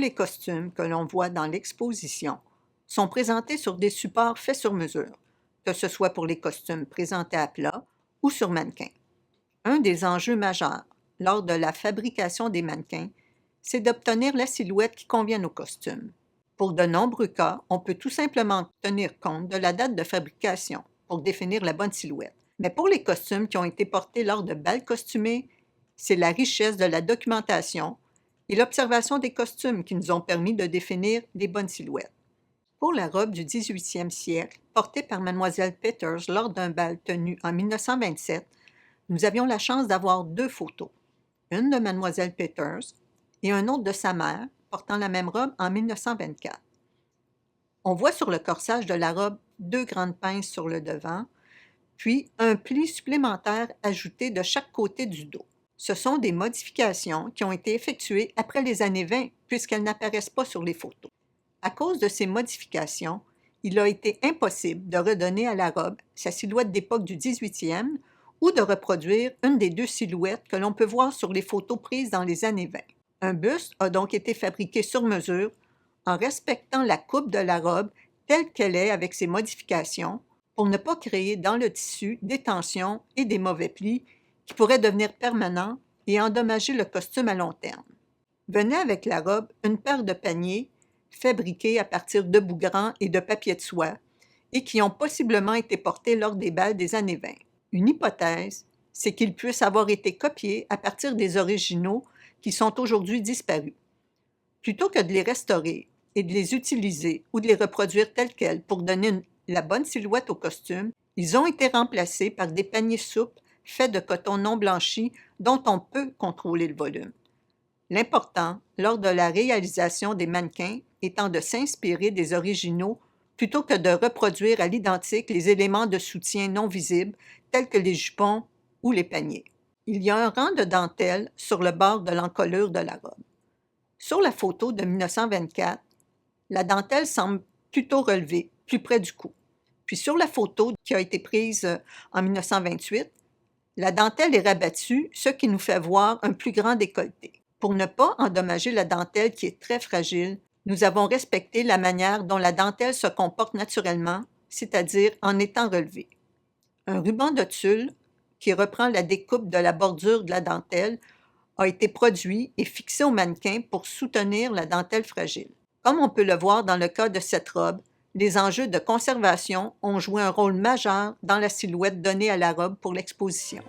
les costumes que l'on voit dans l'exposition sont présentés sur des supports faits sur mesure, que ce soit pour les costumes présentés à plat ou sur mannequin. Un des enjeux majeurs lors de la fabrication des mannequins, c'est d'obtenir la silhouette qui convienne au costume. Pour de nombreux cas, on peut tout simplement tenir compte de la date de fabrication pour définir la bonne silhouette. Mais pour les costumes qui ont été portés lors de bals costumés, c'est la richesse de la documentation et l'observation des costumes qui nous ont permis de définir les bonnes silhouettes. Pour la robe du 18e siècle, portée par Mademoiselle Peters lors d'un bal tenu en 1927, nous avions la chance d'avoir deux photos, une de Mademoiselle Peters et une autre de sa mère, portant la même robe en 1924. On voit sur le corsage de la robe deux grandes pinces sur le devant, puis un pli supplémentaire ajouté de chaque côté du dos. Ce sont des modifications qui ont été effectuées après les années 20 puisqu'elles n'apparaissent pas sur les photos. À cause de ces modifications, il a été impossible de redonner à la robe sa silhouette d'époque du 18e ou de reproduire une des deux silhouettes que l'on peut voir sur les photos prises dans les années 20. Un buste a donc été fabriqué sur mesure en respectant la coupe de la robe telle qu'elle est avec ses modifications pour ne pas créer dans le tissu des tensions et des mauvais plis qui pourraient devenir permanents et endommager le costume à long terme. Venait avec la robe une paire de paniers fabriqués à partir de bouts grands et de papier de soie et qui ont possiblement été portés lors des bals des années 20. Une hypothèse, c'est qu'ils puissent avoir été copiés à partir des originaux qui sont aujourd'hui disparus. Plutôt que de les restaurer et de les utiliser ou de les reproduire tels quels pour donner la bonne silhouette au costume, ils ont été remplacés par des paniers souples faits de coton non blanchi dont on peut contrôler le volume. L'important, lors de la réalisation des mannequins, étant de s'inspirer des originaux plutôt que de reproduire à l'identique les éléments de soutien non visibles tels que les jupons ou les paniers. Il y a un rang de dentelle sur le bord de l'encolure de la robe. Sur la photo de 1924, la dentelle semble plutôt relevée, plus près du cou. Puis sur la photo qui a été prise en 1928, la dentelle est rabattue, ce qui nous fait voir un plus grand décolleté. Pour ne pas endommager la dentelle qui est très fragile, nous avons respecté la manière dont la dentelle se comporte naturellement, c'est-à-dire en étant relevée. Un ruban de tulle qui reprend la découpe de la bordure de la dentelle a été produit et fixé au mannequin pour soutenir la dentelle fragile. Comme on peut le voir dans le cas de cette robe, les enjeux de conservation ont joué un rôle majeur dans la silhouette donnée à la robe pour l'exposition.